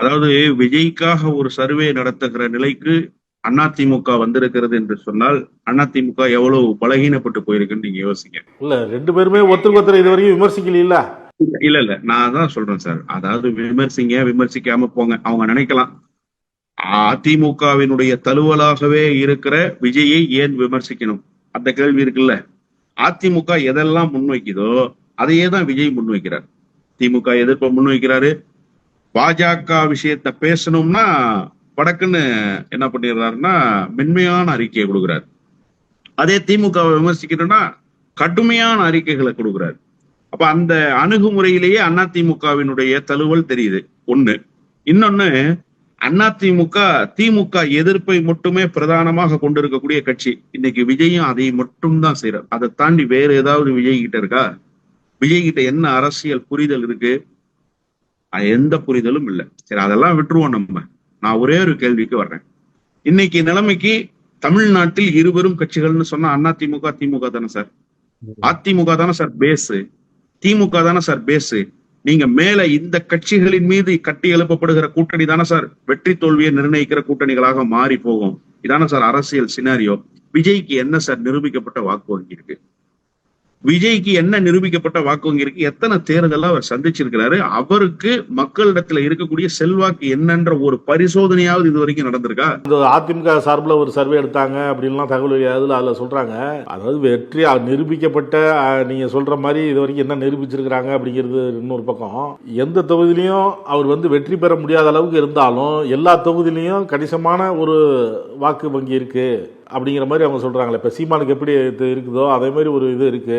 அதாவது விஜய்க்காக ஒரு சர்வே நடத்துகிற நிலைக்கு அதிமுக வந்திருக்கிறது என்று சொன்னால் அதிமுக எவ்வளவு பலகீனப்பட்டு போயிருக்குன்னு நீங்க யோசிங்க. இல்ல 2 பேருமே ஒருத்தருக்கு ஒருத்தர் இது வரைக்கும் விமர்சிக்கல. இல்ல நான் தான் சொல்றேன் சார். அதாவது விமர்சிக்காம போங்க. அவங்க நினைக்கலாம் அதிமுகவினுடைய தழுவலாகவே இருக்கிற விஜயை ஏன் விமர்சிக்கணும், அந்த கேள்வி இருக்குல்ல. அதிமுக எதெல்லாம் முன்வைக்குதோ அதையே தான் விஜய் முன்வைக்கிறார். திமுக எதிர்ப்பை முன்வைக்கிறாரு. பாஜக விஷயத்த பேசணும்னா படக்குன்னு என்ன பண்ணிடுறாருன்னா மென்மையான அறிக்கையை கொடுக்குறாரு. அதே திமுக விமர்சிக்கணும்னா கடுமையான அறிக்கைகளை கொடுக்குறாரு. அப்ப அந்த அணுகுமுறையிலேயே அதிமுகவினுடைய தழுவல் தெரியுது ஒண்ணு. இன்னொன்னு, திமுக எதிர்ப்பை மட்டுமே பிரதானமாக கொண்டிருக்கக்கூடிய கட்சி. இன்னைக்கு விஜயும் அதை மட்டும் தான் செய்யறார். அதை தாண்டி வேற ஏதாவது விஜய் கிட்ட இருக்கா? விஜய் கிட்ட என்ன அரசியல் புரிதல் இருக்கு? எந்த புரிதலும் இல்லை. சரி, அதெல்லாம் விட்டுருவோம் நம்ம. நான் ஒரே ஒரு கேள்விக்கு வர்றேன். இன்னைக்கு நிலைமைக்கு தமிழ்நாட்டில் இருவரும் கட்சிகள்னு சொன்னா அதிமுக திமுக தானே சார்? அதிமுக தானே சார் பேஸ், திமுக தானே சார் பேஸ். நீங்க மேல இந்த கட்சிகளின் மீது கட்டி எழுப்பப்படுகிற கூட்டணி தானே சார் வெற்றி தோல்வியை நிர்ணயிக்கிற கூட்டணிகளாக மாறி போகும். இதான சார் அரசியல் சினாரியோ. விஜய்க்கு என்ன சார் நிரூபிக்கப்பட்ட வாக்கு வங்கி இருக்கு? விஜய்க்கு என்ன நிரூபிக்கப்பட்ட வாக்கு வங்கி இருக்கு? எத்தனை தேர்தல் அவர் சந்திச்சிருக்கிறாரு? அவருக்கு மக்களிடத்துல இருக்கக்கூடிய செல்வாக்கு என்னன்ற ஒரு பரிசோதனையாவது இது வரைக்கும் நடந்திருக்கா? அதிமுக சார்பில் ஒரு சர்வே எடுத்தாங்க அப்படின்லாம் தகவல் அதுல சொல்றாங்க. அதாவது வெற்றி நிரூபிக்கப்பட்ட, நீங்க சொல்ற மாதிரி இது வரைக்கும் என்ன நிரூபிச்சிருக்கிறாங்க அப்படிங்கிறது இன்னொரு பக்கம். எந்த தொகுதியிலையும் அவர் வெற்றி பெற முடியாத அளவுக்கு இருந்தாலும் எல்லா தொகுதியிலையும் கணிசமான ஒரு வாக்கு வங்கி இருக்கு அப்படிங்கிற மாதிரி அவங்க சொல்றாங்களே. இப்ப சீமானுக்கு எப்படி இருக்குதோ அதே மாதிரி ஒரு இது இருக்கு.